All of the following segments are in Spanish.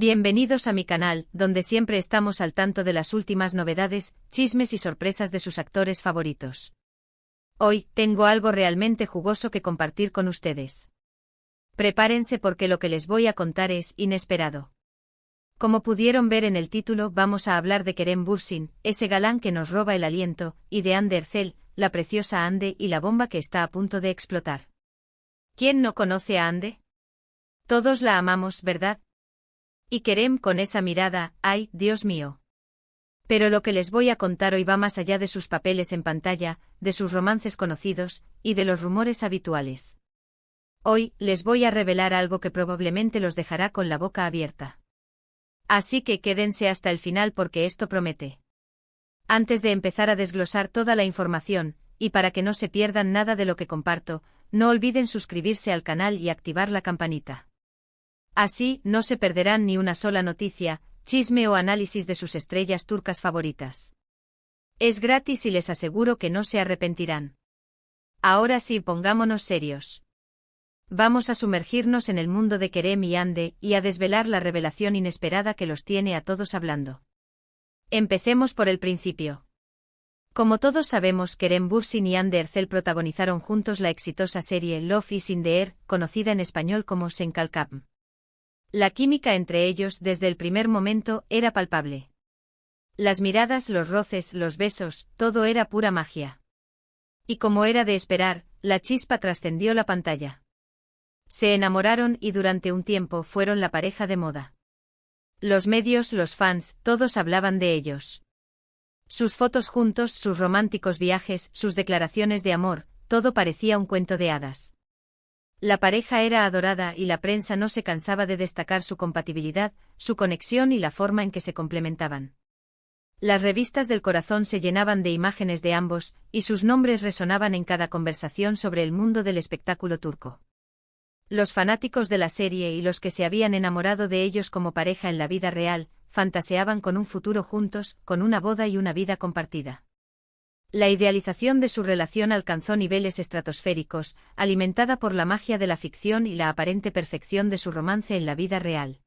Bienvenidos a mi canal, donde siempre estamos al tanto de las últimas novedades, chismes y sorpresas de sus actores favoritos. Hoy, tengo algo realmente jugoso que compartir con ustedes. Prepárense porque lo que les voy a contar es inesperado. Como pudieron ver en el título, vamos a hablar de Kerem Bürsin, ese galán que nos roba el aliento, y de Hande Erçel, la preciosa Hande y la bomba que está a punto de explotar. ¿Quién no conoce a Hande? Todos la amamos, ¿verdad? Y Kerem con esa mirada, ¡ay, Dios mío! Pero lo que les voy a contar hoy va más allá de sus papeles en pantalla, de sus romances conocidos, y de los rumores habituales. Hoy, les voy a revelar algo que probablemente los dejará con la boca abierta. Así que quédense hasta el final porque esto promete. Antes de empezar a desglosar toda la información, y para que no se pierdan nada de lo que comparto, no olviden suscribirse al canal y activar la campanita. Así, no se perderán ni una sola noticia, chisme o análisis de sus estrellas turcas favoritas. Es gratis y les aseguro que no se arrepentirán. Ahora sí, pongámonos serios. Vamos a sumergirnos en el mundo de Kerem y Hande y a desvelar la revelación inesperada que los tiene a todos hablando. Empecemos por el principio. Como todos sabemos, Kerem Bürsin y Hande Erçel protagonizaron juntos la exitosa serie Love is in the Air, conocida en español como Sen Kalkam. La química entre ellos desde el primer momento era palpable. Las miradas, los roces, los besos, todo era pura magia. Y como era de esperar, la chispa trascendió la pantalla. Se enamoraron y durante un tiempo fueron la pareja de moda. Los medios, los fans, todos hablaban de ellos. Sus fotos juntos, sus románticos viajes, sus declaraciones de amor, todo parecía un cuento de hadas. La pareja era adorada y la prensa no se cansaba de destacar su compatibilidad, su conexión y la forma en que se complementaban. Las revistas del corazón se llenaban de imágenes de ambos, y sus nombres resonaban en cada conversación sobre el mundo del espectáculo turco. Los fanáticos de la serie y los que se habían enamorado de ellos como pareja en la vida real, fantaseaban con un futuro juntos, con una boda y una vida compartida. La idealización de su relación alcanzó niveles estratosféricos, alimentada por la magia de la ficción y la aparente perfección de su romance en la vida real.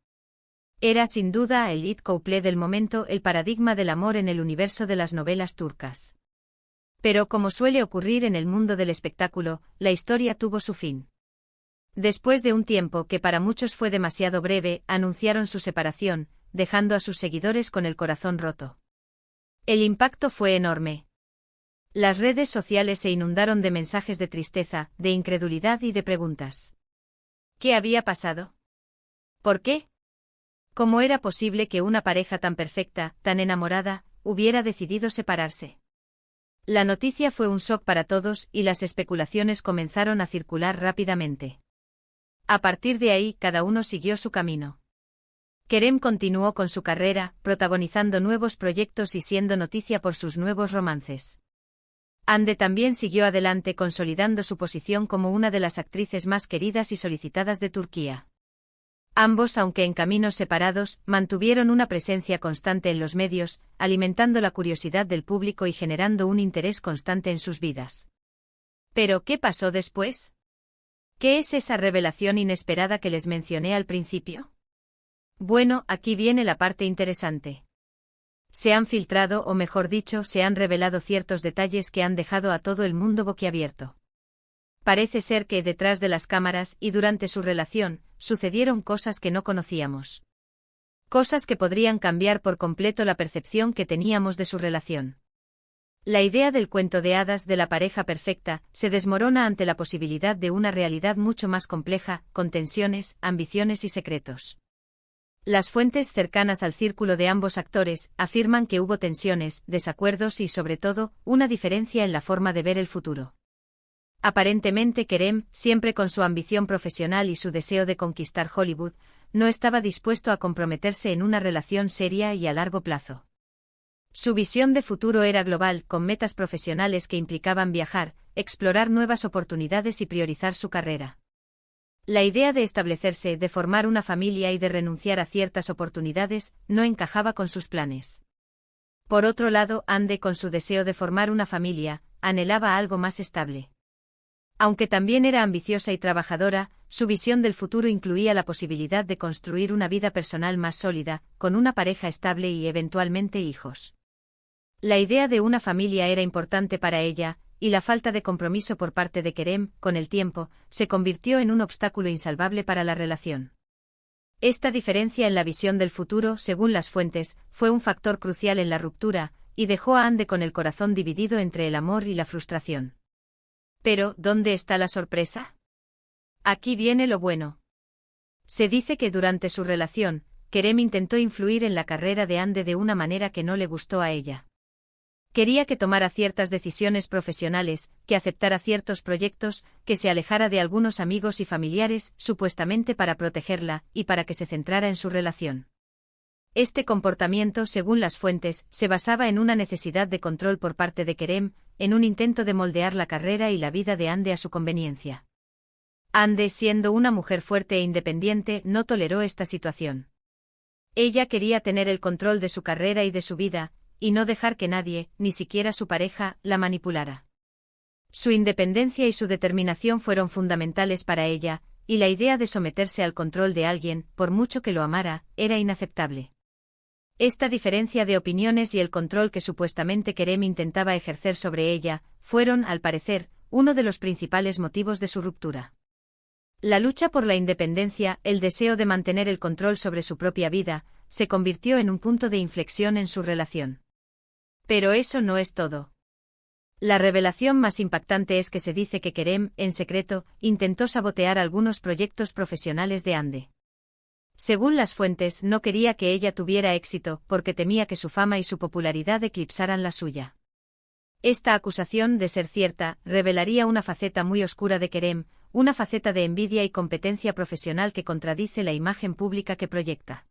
Era sin duda el hit couple del momento, el paradigma del amor en el universo de las novelas turcas. Pero como suele ocurrir en el mundo del espectáculo, la historia tuvo su fin. Después de un tiempo que para muchos fue demasiado breve, anunciaron su separación, dejando a sus seguidores con el corazón roto. El impacto fue enorme. Las redes sociales se inundaron de mensajes de tristeza, de incredulidad y de preguntas. ¿Qué había pasado? ¿Por qué? ¿Cómo era posible que una pareja tan perfecta, tan enamorada, hubiera decidido separarse? La noticia fue un shock para todos y las especulaciones comenzaron a circular rápidamente. A partir de ahí, cada uno siguió su camino. Kerem continuó con su carrera, protagonizando nuevos proyectos y siendo noticia por sus nuevos romances. Hande también siguió adelante consolidando su posición como una de las actrices más queridas y solicitadas de Turquía. Ambos, aunque en caminos separados, mantuvieron una presencia constante en los medios, alimentando la curiosidad del público y generando un interés constante en sus vidas. ¿Pero qué pasó después? ¿Qué es esa revelación inesperada que les mencioné al principio? Bueno, aquí viene la parte interesante. Se han filtrado, o mejor dicho, se han revelado ciertos detalles que han dejado a todo el mundo boquiabierto. Parece ser que detrás de las cámaras y durante su relación, sucedieron cosas que no conocíamos. Cosas que podrían cambiar por completo la percepción que teníamos de su relación. La idea del cuento de hadas de la pareja perfecta se desmorona ante la posibilidad de una realidad mucho más compleja, con tensiones, ambiciones y secretos. Las fuentes cercanas al círculo de ambos actores afirman que hubo tensiones, desacuerdos y, sobre todo, una diferencia en la forma de ver el futuro. Aparentemente Kerem, siempre con su ambición profesional y su deseo de conquistar Hollywood, no estaba dispuesto a comprometerse en una relación seria y a largo plazo. Su visión de futuro era global, con metas profesionales que implicaban viajar, explorar nuevas oportunidades y priorizar su carrera. La idea de establecerse, de formar una familia y de renunciar a ciertas oportunidades, no encajaba con sus planes. Por otro lado, Hande, con su deseo de formar una familia, anhelaba algo más estable. Aunque también era ambiciosa y trabajadora, su visión del futuro incluía la posibilidad de construir una vida personal más sólida, con una pareja estable y eventualmente hijos. La idea de una familia era importante para ella, y la falta de compromiso por parte de Kerem, con el tiempo, se convirtió en un obstáculo insalvable para la relación. Esta diferencia en la visión del futuro, según las fuentes, fue un factor crucial en la ruptura, y dejó a Ande con el corazón dividido entre el amor y la frustración. Pero, ¿dónde está la sorpresa? Aquí viene lo bueno. Se dice que durante su relación, Kerem intentó influir en la carrera de Ande de una manera que no le gustó a ella. Quería que tomara ciertas decisiones profesionales, que aceptara ciertos proyectos, que se alejara de algunos amigos y familiares, supuestamente para protegerla, y para que se centrara en su relación. Este comportamiento, según las fuentes, se basaba en una necesidad de control por parte de Kerem, en un intento de moldear la carrera y la vida de Ande a su conveniencia. Ande, siendo una mujer fuerte e independiente, no toleró esta situación. Ella quería tener el control de su carrera y de su vida, y no dejar que nadie, ni siquiera su pareja, la manipulara. Su independencia y su determinación fueron fundamentales para ella, y la idea de someterse al control de alguien, por mucho que lo amara, era inaceptable. Esta diferencia de opiniones y el control que supuestamente Kerem intentaba ejercer sobre ella, fueron, al parecer, uno de los principales motivos de su ruptura. La lucha por la independencia, el deseo de mantener el control sobre su propia vida, se convirtió en un punto de inflexión en su relación. Pero eso no es todo. La revelación más impactante es que se dice que Kerem, en secreto, intentó sabotear algunos proyectos profesionales de Ande. Según las fuentes, no quería que ella tuviera éxito, porque temía que su fama y su popularidad eclipsaran la suya. Esta acusación, de ser cierta, revelaría una faceta muy oscura de Kerem, una faceta de envidia y competencia profesional que contradice la imagen pública que proyecta.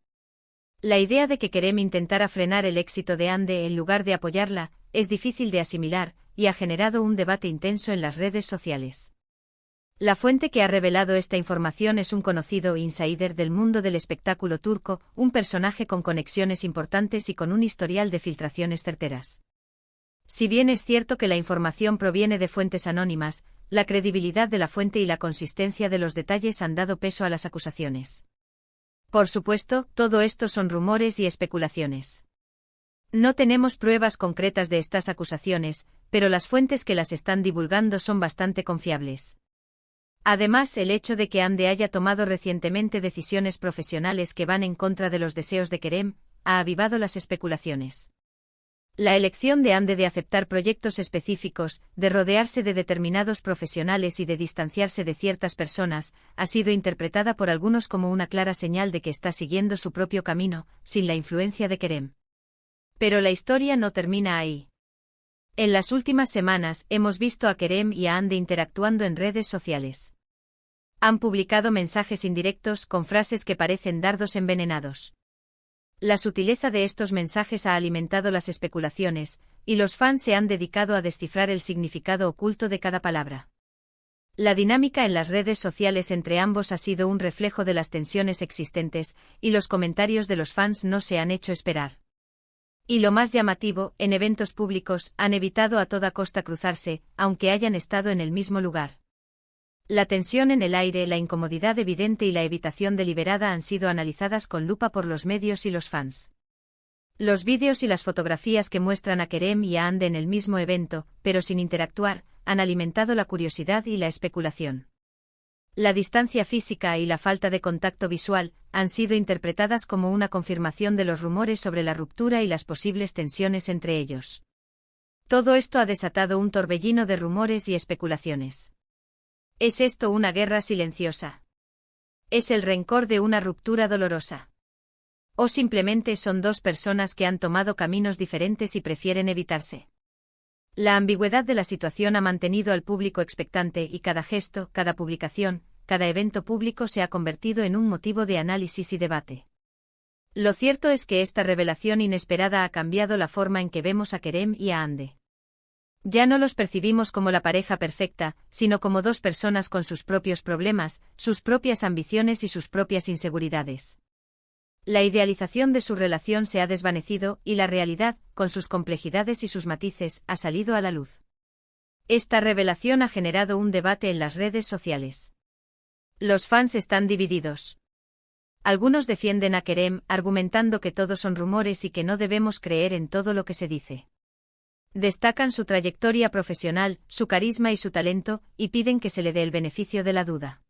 La idea de que Kerem intentara frenar el éxito de Ande en lugar de apoyarla, es difícil de asimilar, y ha generado un debate intenso en las redes sociales. La fuente que ha revelado esta información es un conocido insider del mundo del espectáculo turco, un personaje con conexiones importantes y con un historial de filtraciones certeras. Si bien es cierto que la información proviene de fuentes anónimas, la credibilidad de la fuente y la consistencia de los detalles han dado peso a las acusaciones. Por supuesto, todo esto son rumores y especulaciones. No tenemos pruebas concretas de estas acusaciones, pero las fuentes que las están divulgando son bastante confiables. Además, el hecho de que Ande haya tomado recientemente decisiones profesionales que van en contra de los deseos de Kerem, ha avivado las especulaciones. La elección de Ande de aceptar proyectos específicos, de rodearse de determinados profesionales y de distanciarse de ciertas personas, ha sido interpretada por algunos como una clara señal de que está siguiendo su propio camino, sin la influencia de Kerem. Pero la historia no termina ahí. En las últimas semanas hemos visto a Kerem y a Ande interactuando en redes sociales. Han publicado mensajes indirectos con frases que parecen dardos envenenados. La sutileza de estos mensajes ha alimentado las especulaciones, y los fans se han dedicado a descifrar el significado oculto de cada palabra. La dinámica en las redes sociales entre ambos ha sido un reflejo de las tensiones existentes, y los comentarios de los fans no se han hecho esperar. Y lo más llamativo, en eventos públicos, han evitado a toda costa cruzarse, aunque hayan estado en el mismo lugar. La tensión en el aire, la incomodidad evidente y la evitación deliberada han sido analizadas con lupa por los medios y los fans. Los vídeos y las fotografías que muestran a Kerem y a Ande en el mismo evento, pero sin interactuar, han alimentado la curiosidad y la especulación. La distancia física y la falta de contacto visual han sido interpretadas como una confirmación de los rumores sobre la ruptura y las posibles tensiones entre ellos. Todo esto ha desatado un torbellino de rumores y especulaciones. ¿Es esto una guerra silenciosa? ¿Es el rencor de una ruptura dolorosa? ¿O simplemente son dos personas que han tomado caminos diferentes y prefieren evitarse? La ambigüedad de la situación ha mantenido al público expectante y cada gesto, cada publicación, cada evento público se ha convertido en un motivo de análisis y debate. Lo cierto es que esta revelación inesperada ha cambiado la forma en que vemos a Kerem y a Ande. Ya no los percibimos como la pareja perfecta, sino como dos personas con sus propios problemas, sus propias ambiciones y sus propias inseguridades. La idealización de su relación se ha desvanecido y la realidad, con sus complejidades y sus matices, ha salido a la luz. Esta revelación ha generado un debate en las redes sociales. Los fans están divididos. Algunos defienden a Kerem, argumentando que todos son rumores y que no debemos creer en todo lo que se dice. Destacan su trayectoria profesional, su carisma y su talento, y piden que se le dé el beneficio de la duda.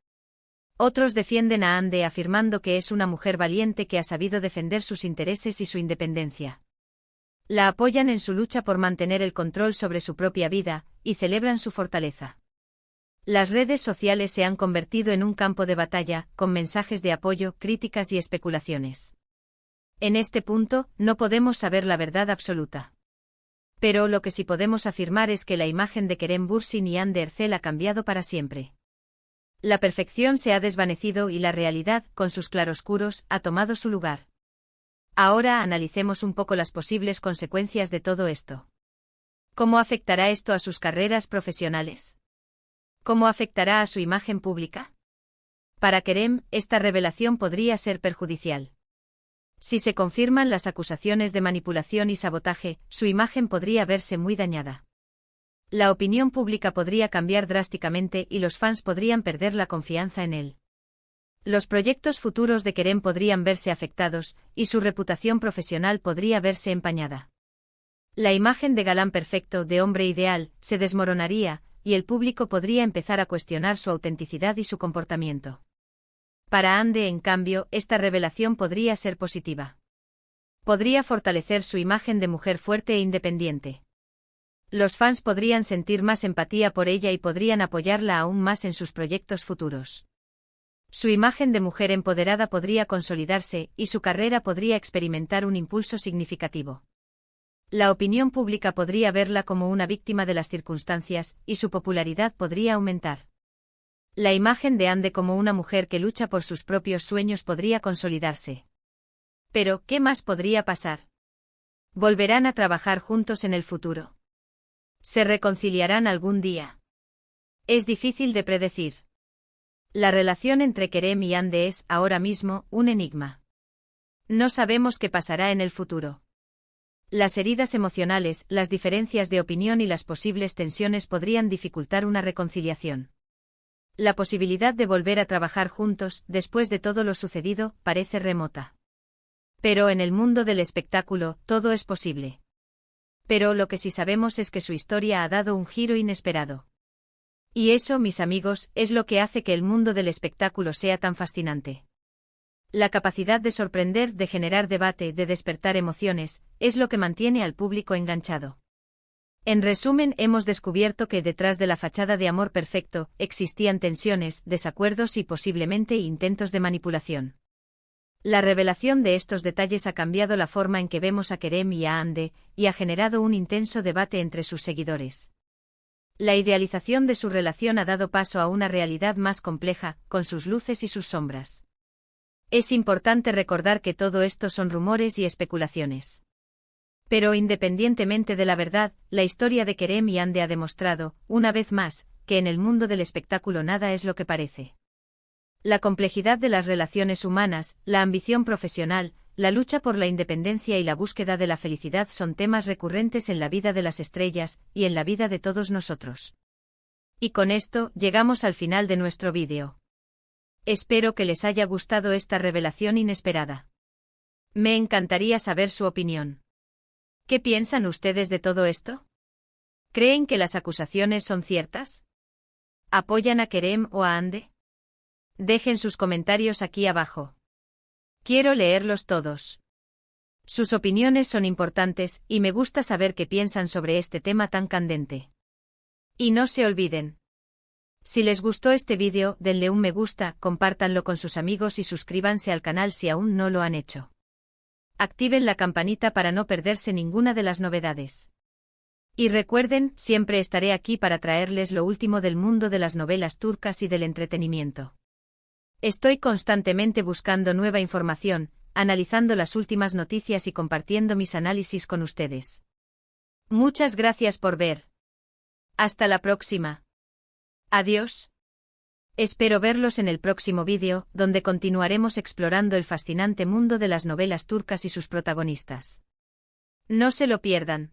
Otros defienden a Hande afirmando que es una mujer valiente que ha sabido defender sus intereses y su independencia. La apoyan en su lucha por mantener el control sobre su propia vida, y celebran su fortaleza. Las redes sociales se han convertido en un campo de batalla, con mensajes de apoyo, críticas y especulaciones. En este punto, no podemos saber la verdad absoluta. Pero lo que sí podemos afirmar es que la imagen de Kerem Bürsin y Hande Erçel ha cambiado para siempre. La perfección se ha desvanecido y la realidad, con sus claroscuros, ha tomado su lugar. Ahora analicemos un poco las posibles consecuencias de todo esto. ¿Cómo afectará esto a sus carreras profesionales? ¿Cómo afectará a su imagen pública? Para Kerem, esta revelación podría ser perjudicial. Si se confirman las acusaciones de manipulación y sabotaje, su imagen podría verse muy dañada. La opinión pública podría cambiar drásticamente y los fans podrían perder la confianza en él. Los proyectos futuros de Kerem podrían verse afectados, y su reputación profesional podría verse empañada. La imagen de galán perfecto, de hombre ideal, se desmoronaría, y el público podría empezar a cuestionar su autenticidad y su comportamiento. Para Hande, en cambio, esta revelación podría ser positiva. Podría fortalecer su imagen de mujer fuerte e independiente. Los fans podrían sentir más empatía por ella y podrían apoyarla aún más en sus proyectos futuros. Su imagen de mujer empoderada podría consolidarse, y su carrera podría experimentar un impulso significativo. La opinión pública podría verla como una víctima de las circunstancias, y su popularidad podría aumentar. La imagen de Hande como una mujer que lucha por sus propios sueños podría consolidarse. Pero, ¿qué más podría pasar? ¿Volverán a trabajar juntos en el futuro? ¿Se reconciliarán algún día? Es difícil de predecir. La relación entre Kerem y Hande es, ahora mismo, un enigma. No sabemos qué pasará en el futuro. Las heridas emocionales, las diferencias de opinión y las posibles tensiones podrían dificultar una reconciliación. La posibilidad de volver a trabajar juntos, después de todo lo sucedido, parece remota. Pero en el mundo del espectáculo, todo es posible. Pero lo que sí sabemos es que su historia ha dado un giro inesperado. Y eso, mis amigos, es lo que hace que el mundo del espectáculo sea tan fascinante. La capacidad de sorprender, de generar debate, de despertar emociones, es lo que mantiene al público enganchado. En resumen, hemos descubierto que detrás de la fachada de amor perfecto, existían tensiones, desacuerdos y posiblemente intentos de manipulación. La revelación de estos detalles ha cambiado la forma en que vemos a Kerem y a Hande, y ha generado un intenso debate entre sus seguidores. La idealización de su relación ha dado paso a una realidad más compleja, con sus luces y sus sombras. Es importante recordar que todo esto son rumores y especulaciones. Pero independientemente de la verdad, la historia de Kerem y Hande ha demostrado, una vez más, que en el mundo del espectáculo nada es lo que parece. La complejidad de las relaciones humanas, la ambición profesional, la lucha por la independencia y la búsqueda de la felicidad son temas recurrentes en la vida de las estrellas, y en la vida de todos nosotros. Y con esto, llegamos al final de nuestro vídeo. Espero que les haya gustado esta revelación inesperada. Me encantaría saber su opinión. ¿Qué piensan ustedes de todo esto? ¿Creen que las acusaciones son ciertas? ¿Apoyan a Kerem o a Hande? Dejen sus comentarios aquí abajo. Quiero leerlos todos. Sus opiniones son importantes, y me gusta saber qué piensan sobre este tema tan candente. Y no se olviden. Si les gustó este vídeo, denle un me gusta, compártanlo con sus amigos y suscríbanse al canal si aún no lo han hecho. Activen la campanita para no perderse ninguna de las novedades. Y recuerden, siempre estaré aquí para traerles lo último del mundo de las novelas turcas y del entretenimiento. Estoy constantemente buscando nueva información, analizando las últimas noticias y compartiendo mis análisis con ustedes. Muchas gracias por ver. Hasta la próxima. Adiós. Espero verlos en el próximo vídeo, donde continuaremos explorando el fascinante mundo de las novelas turcas y sus protagonistas. No se lo pierdan.